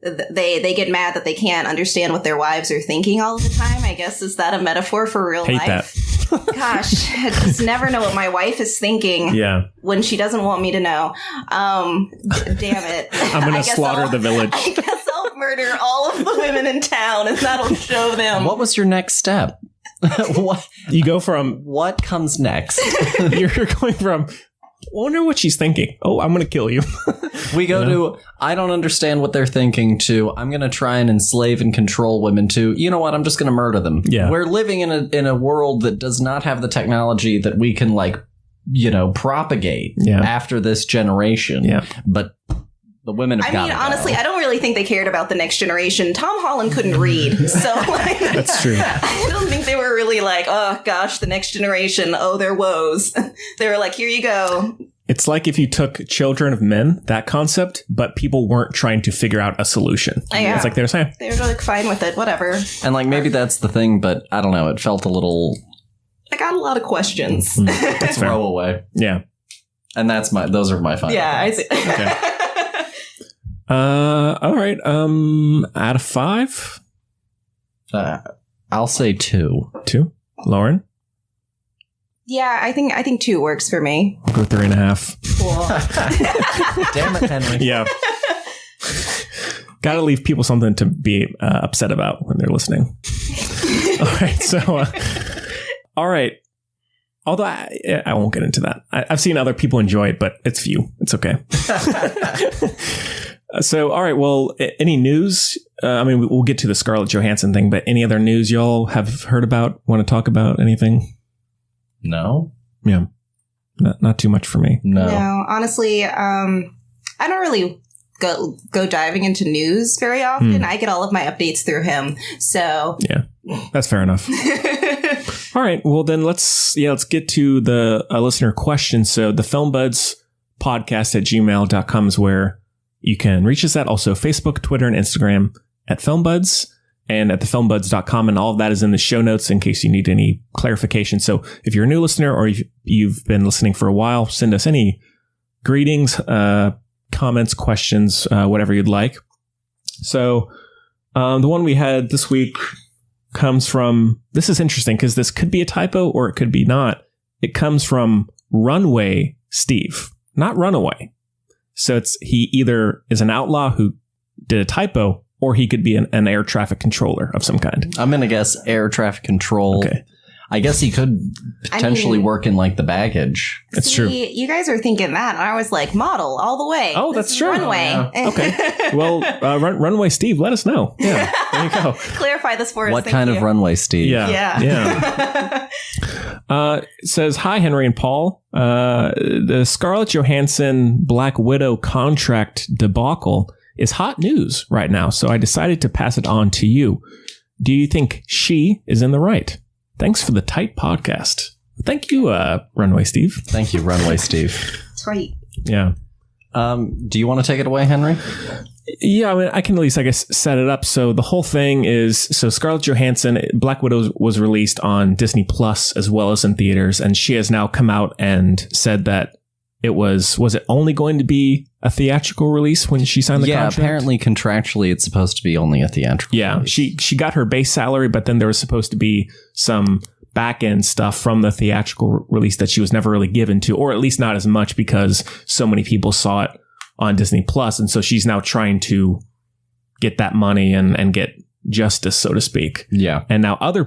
They get mad that they can't understand what their wives are thinking all the time. I guess, is that a metaphor for real life? That. Gosh, I just never know what my wife is thinking when she doesn't want me to know. Damn it. I'm going to slaughter the village. I guess I'll murder all of the women in town, and that'll show them. What was your next step? What you go from? What comes next? You're going from, I wonder what she's thinking. Oh, I'm going to kill you. We go to, I don't understand what they're thinking, to, I'm going to try and enslave and control women, to, you know what, I'm just going to murder them. Yeah. We're living in a world that does not have the technology that we can, like, you know, propagate after this generation. Yeah. But the women have got honestly, I don't really think they cared about the next generation. Tom Holland couldn't read. So that's true. I don't think they were really like, oh gosh, the next generation, oh, their woes. They were like, here you go. It's like if you took Children of Men, that concept, but people weren't trying to figure out a solution. Yeah. It's like they were saying. They were like fine with it, whatever. And like maybe that's the thing, but I don't know, it felt a little... I got a lot of questions. That's throw away. Yeah. And those are my final I see. Okay. All right. Out of 5? I'll say 2. 2? Lauren? Yeah, I think 2 works for me. I'll go 3.5. Cool. Damn it, Henry. Yeah. Got to leave people something to be upset about when they're listening. All right. So, all right. Although I won't get into that. I've seen other people enjoy it, but it's few. It's okay. So, all right. Well, any news? We'll get to the Scarlett Johansson thing, but any other news y'all have heard about? Want to talk about anything? No. Yeah. not too much for me. No. Honestly, I don't really go diving into news very often. I get all of my updates through him. So yeah, that's fair enough. All right. Well, then let's get to the listener question. So the filmbuds.podcast@gmail.com is where you can reach us at. Also Facebook, Twitter, and Instagram at filmbuds, and at thefilmbuds.com. And all of that is in the show notes in case you need any clarification. So if you're a new listener or you've been listening for a while, send us any greetings, comments, questions, whatever you'd like. So the one we had this week comes from, this is interesting because this could be a typo or it could be not. It comes from Runway Steve, not Runaway. So he either is an outlaw who did a typo, or he could be an air traffic controller of some kind. I'm going to guess air traffic control. Okay. I guess he could potentially work in like the baggage. It's true. You guys are thinking that, and I was like, model all the way. Oh, that's true. Runway. Oh, yeah. Okay. Well, Runway Steve, let us know. Yeah, there you go. Clarify this for us. What kind of runway, Steve? Yeah. It says, hi, Henry and Paul. The Scarlett Johansson Black Widow contract debacle is hot news right now, so I decided to pass it on to you. Do you think she is in the right? Thanks for the tight podcast. Thank you, Runway Steve. Thank you, Runway Steve. Tight. Yeah. Do you want to take it away, Henry? Yeah, I mean, I can at least, I guess, set it up. So the whole thing is, so Scarlett Johansson, Black Widow was released on Disney Plus as well as in theaters, and she has now come out and said that it was it only going to be a theatrical release when she signed the contract? Yeah, apparently contractually it's supposed to be only a theatrical release. She got her base salary, but then there was supposed to be some back end stuff from the theatrical release that she was never really given to, or at least not as much because so many people saw it on Disney Plus. And so she's now trying to get that money and get justice, so to speak. Yeah. And now other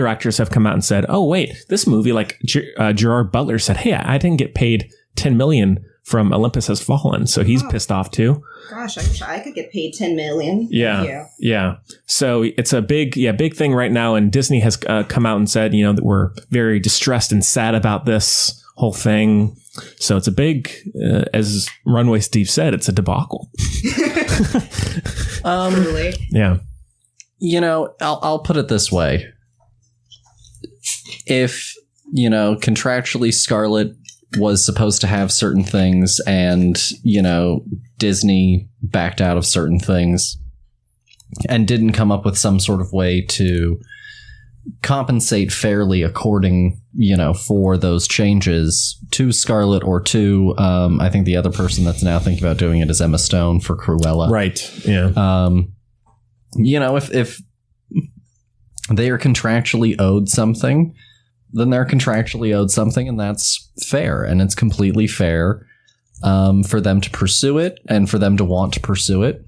actors have come out and said, oh, wait, this movie, like Gerard Butler said, hey, I didn't get paid $10 million from Olympus Has Fallen. So he's pissed off too. Gosh, I wish I could get paid $10 million. Yeah. Yeah. So it's a big thing right now. And Disney has come out and said, that we're very distressed and sad about this whole thing. So it's a big, as Runway Steve said, it's a debacle. Truly. Yeah. I'll put it this way. If, contractually Scarlett was supposed to have certain things and, Disney backed out of certain things and didn't come up with some sort of way to compensate fairly according, for those changes to Scarlett or to, I think the other person that's now thinking about doing it is Emma Stone for Cruella. Right. Yeah. If they are contractually owed something, then they're contractually owed something, and that's fair. And it's completely fair for them to pursue it and for them to want to pursue it.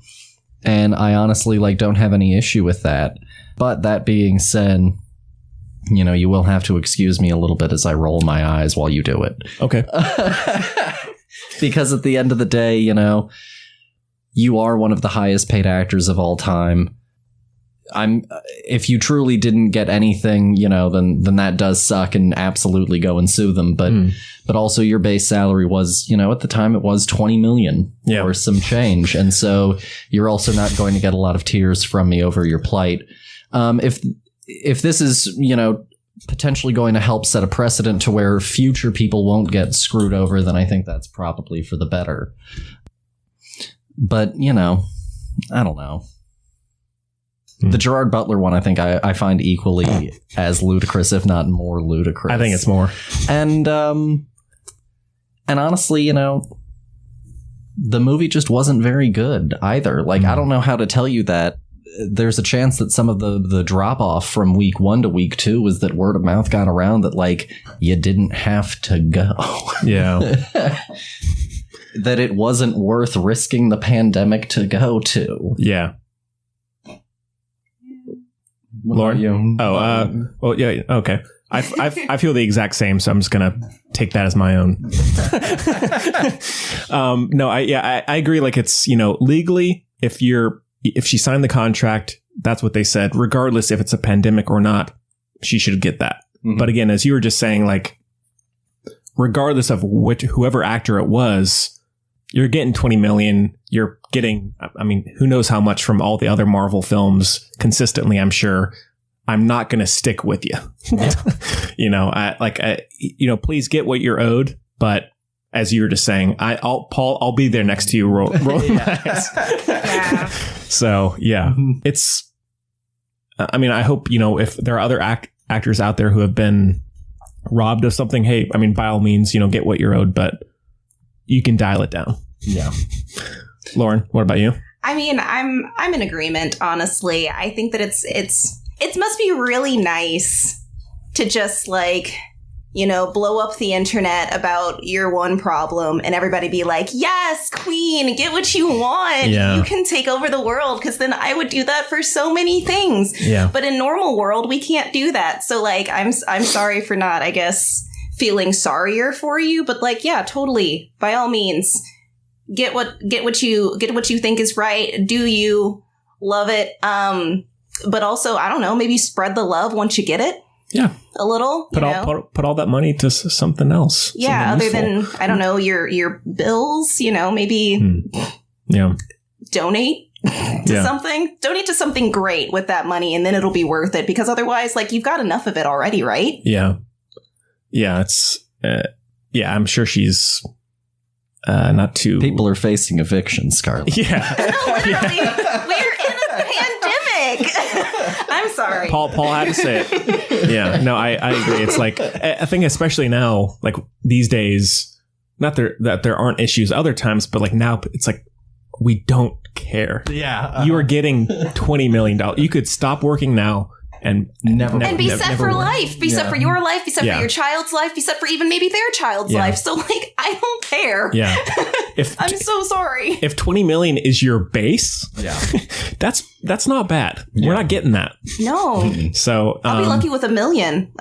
And I honestly don't have any issue with that. But that being said, you will have to excuse me a little bit as I roll my eyes while you do it. Okay. Because at the end of the day, you are one of the highest paid actors of all time. If you truly didn't get anything, then that does suck, and absolutely go and sue them. But also your base salary was, at the time it was $20 million or some change. And so you're also not going to get a lot of tears from me over your plight. If this is, potentially going to help set a precedent to where future people won't get screwed over, then I think that's probably for the better. But, I don't know. The Gerard Butler one, I think I find equally as ludicrous, if not more ludicrous. I think it's more. And honestly, the movie just wasn't very good either. I don't know how to tell you that. There's a chance that some of the drop off from week 1 to week 2 was that word of mouth got around that you didn't have to go. Yeah. That it wasn't worth risking the pandemic to go to. Yeah. Lauren, you? Oh, well, yeah. Okay. I feel the exact same, so I'm just gonna take that as my own. No, I agree. It's legally, if she signed the contract, that's what they said. Regardless if it's a pandemic or not, she should get that. Mm-hmm. But again, as you were just saying, regardless of whoever actor it was, you're getting 20 million. You're getting, I mean, who knows how much from all the other Marvel films consistently, I'm sure. I'm not going to stick with you. Please get what you're owed. But as you were just saying, I'll be there next to you. Rolling Yeah. So yeah, it's, I mean, I hope, if there are other actors out there who have been robbed of something, hey, I mean, by all means, get what you're owed, but you can dial it down. Yeah. Lauren, what about you? I mean, I'm in agreement, honestly. I think that it must be really nice to just blow up the internet about your one problem and everybody be like, yes, queen, get what you want. Yeah. You can take over the world, because then I would do that for so many things. Yeah. But in normal world, we can't do that. So I'm sorry for not, I guess, feeling sorrier for you. But yeah, totally. By all means, get what you think is right. Do you love it? But also, I don't know, maybe spread the love once you get it. Yeah. A little. Put all that money to something else. Yeah. Something Other useful. than, I don't know, your bills, maybe Yeah. donate to something. Donate to something great with that money, and then it'll be worth it, because otherwise, you've got enough of it already, right? Yeah. Yeah. It's, I'm sure she's not too. People are facing eviction, Scarlett. Yeah. Literally, we're in a pandemic. I'm sorry. Paul had to say it. Yeah, no, I agree. It's I think especially now, these days, not that there aren't issues other times, but now it's we don't care. Yeah. You are getting $20 million. You could stop working now and Never be set for work. life. Be set for your life. Be set for your child's life. Be set for even maybe their child's life. So I don't care. Yeah. I'm so sorry. If 20 million is your base, that's not bad. We're not getting that. No. So I'll be lucky with $1 million.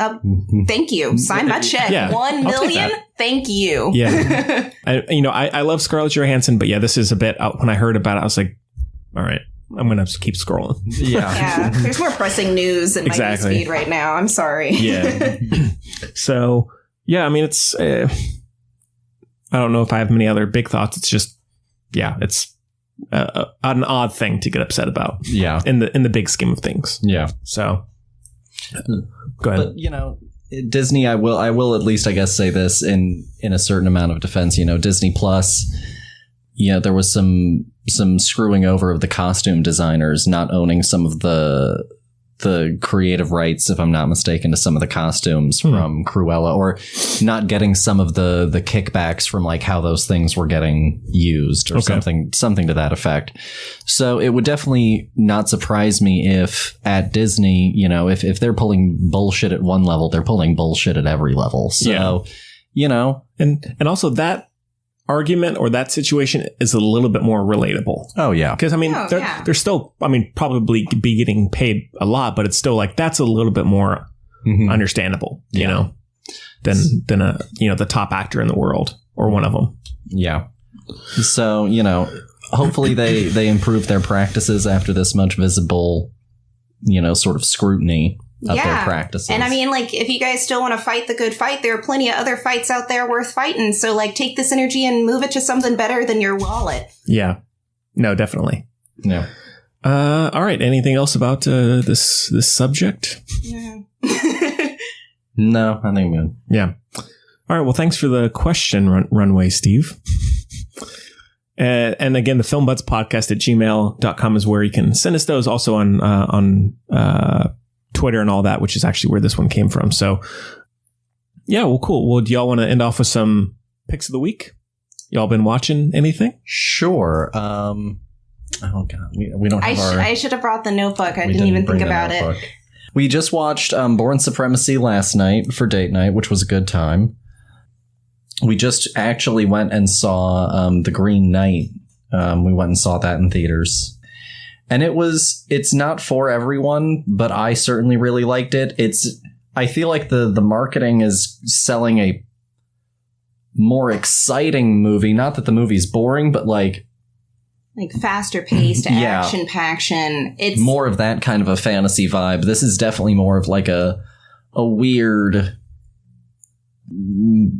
Thank you. Sign my check. Yeah, 1 I'll take million. that. Thank you. Yeah. I love Scarlett Johansson, but yeah, this is a bit, when I heard about it, I was like, all right, I'm going to keep scrolling. Yeah. There's more pressing news in my newsfeed right now. I'm sorry. Yeah. So, yeah, I mean, it's, I don't know if I have many other big thoughts. It's just, it's an odd thing to get upset about. Yeah. In the big scheme of things. Yeah. So, go ahead. But, Disney, I will at least, I guess, say this in a certain amount of defense. Disney Plus, there was some screwing over of the costume designers not owning some of the creative rights, if I'm not mistaken, to some of the costumes from Cruella, or not getting some of the kickbacks from how those things were getting used, or something to that effect. So it would definitely not surprise me if at Disney, if they're pulling bullshit at one level, they're pulling bullshit at every level. So, and also that argument or that situation is a little bit more relatable. Oh yeah. Because I mean, they're still, probably be getting paid a lot, but it's still that's a little bit more understandable, than the top actor in the world or one of them. Yeah. So, hopefully they improve their practices after this much visible, sort of scrutiny of their practices. And I mean, if you guys still want to fight the good fight, there are plenty of other fights out there worth fighting. So take this energy and move it to something better than your wallet. Yeah. No, definitely. Yeah. All right. Anything else about this subject? Yeah. No, I think good. Yeah. All right. Well, thanks for the question, Runway Steve. And again, the filmbudspodcast@gmail.com is where you can send us those. Also on Twitter and all that, which is actually where this one came from. So yeah, well, cool. Well, do y'all want to end off with some picks of the week? Y'all been watching anything? Sure. Oh god, we don't have I should have brought the notebook. I didn't even think about it. We just watched Born Supremacy last night for date night, which was a good time. We just actually went and saw The Green Knight. We went and saw that in theaters. And it's not for everyone, but I certainly really liked it. I feel like the marketing is selling a more exciting movie. Not that the movie's boring, but faster paced action paction. It's more of that kind of a fantasy vibe. This is definitely more of a weird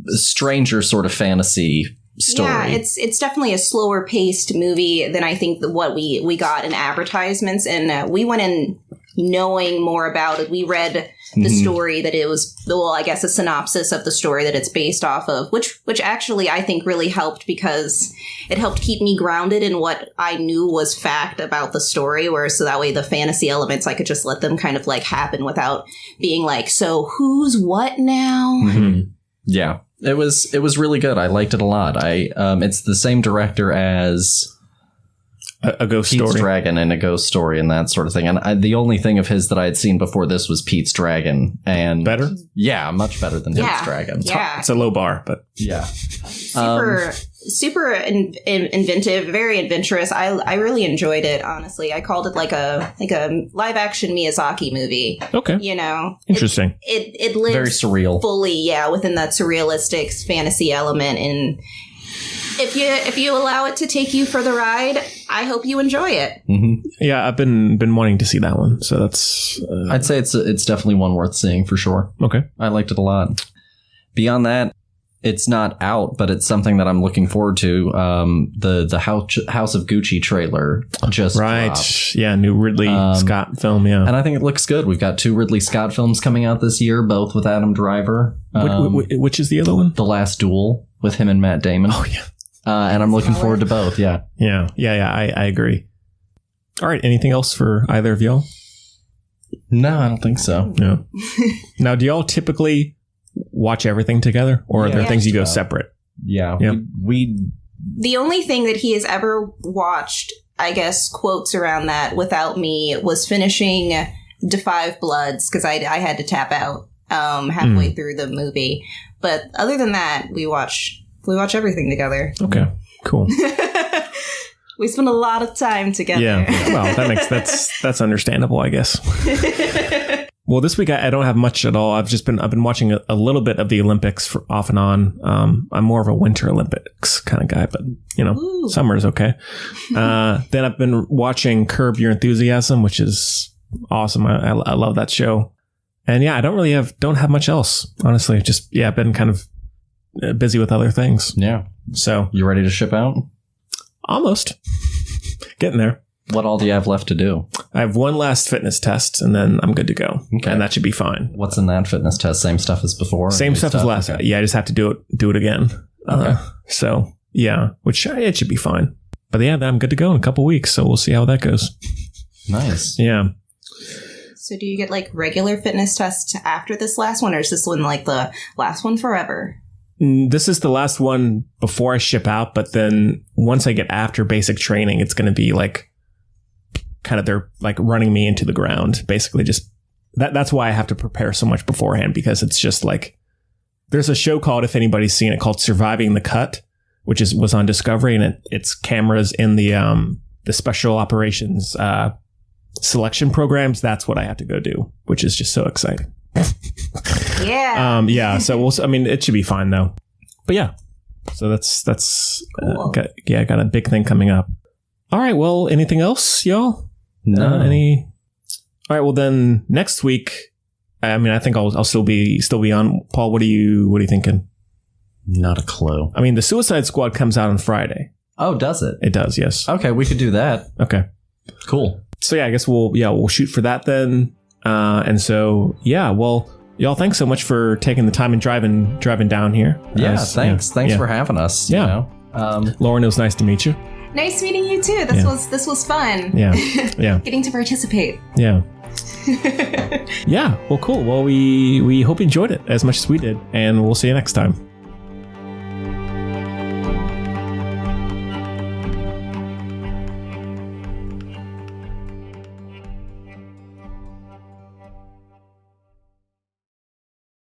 stranger sort of fantasy story. Yeah, it's definitely a slower paced movie than I think what we got in advertisements, and we went in knowing more about it. We read the story that it was, well, I guess a synopsis of the story that it's based off of, which actually I think really helped because it helped keep me grounded in what I knew was fact about the story, so that way the fantasy elements, I could just let them kind of like happen without being like, so who's what now? Yeah, it was really good. I liked it a lot. It's the same director as a Ghost Pete's Story. Dragon and A Ghost Story and that sort of thing. And the only thing of his that I had seen before this was Pete's Dragon. And Better? Yeah, much better than Pete's Dragon. Yeah. It's a low bar, but Yeah. Super inventive, very adventurous. I really enjoyed it, honestly. I called it like a live action Miyazaki movie. okay. You know, Interesting. It lives Very surreal. fully, within that surrealistic fantasy element. And if you allow it to take you for the ride, I hope you enjoy it. Yeah, I've been wanting to see that one, so that's I'd say it's definitely one worth seeing for sure. okay. I liked it a lot. Beyond that, it's not out, but it's something that I'm looking forward to. The House of Gucci trailer just dropped. Yeah, new Ridley Scott film. Yeah, And I think it looks good. We've got 2 Ridley Scott films coming out this year, both with Adam Driver. which is the other one? The Last Duel with him and Matt Damon. Oh yeah, and I'm looking forward to both. Yeah. I agree. All right, anything else for either of y'all? No, I don't think so. No. Now, do y'all typically watch everything together, or are there things you go separate? Yeah. Yep. We The only thing that he has ever watched, I guess, quotes around that without me, was finishing Da 5 Bloods, because I had to tap out halfway through the movie. But other than that, we watch everything together. Okay, cool. We spend a lot of time together. Yeah, well, that's understandable, I guess. Well, this week I don't have much at all. I've been watching a little bit of the Olympics off and on. I'm more of a Winter Olympics kind of guy, but summer is okay. Then I've been watching Curb Your Enthusiasm, which is awesome. I love that show. And yeah, I don't have much else, honestly. Just I've been kind of busy with other things. Yeah. So You ready to ship out? almost getting there. What all do you have left to do? I have one last fitness test, and then I'm good to go. Okay. And that should be fine. What's in that fitness test? Same stuff as before? Same stuff as last. Okay. Yeah, I just have to do it again. Okay. So yeah, which it should be fine. But yeah, then I'm good to go in a couple weeks. So we'll see how that goes. Nice. Yeah. So do you get like regular fitness tests after this last one, or is this one like the last one forever? This is the last one before I ship out. But then once I get after basic training, it's going to be like kind of they're like running me into the ground. Basically, just that's why I have to prepare so much beforehand, because it's just like there's a show called, if anybody's seen it, called Surviving the Cut, which was on Discovery, and it's cameras in the special operations selection programs. That's what I have to go do, which is just so exciting. Yeah. So it should be fine though. But yeah, so that's Cool. I got a big thing coming up. All right. Well, anything else, y'all? No. All right. Well, then next week, I think I'll still be on. Paul, what are you thinking? Not a clue. The Suicide Squad comes out on Friday. Oh, does it? It does. Yes. Okay, we could do that. Okay. Cool. So yeah, I guess we'll shoot for that then. And so yeah, well, y'all, thanks so much for taking the time and driving down here. Yeah, thanks. Thanks for having us. Yeah. Lauren, it was nice to meet you. Nice meeting you too. This was fun. Yeah. Yeah. Getting to participate. Yeah. Yeah. Well, cool. Well, we hope you enjoyed it as much as we did, and we'll see you next time.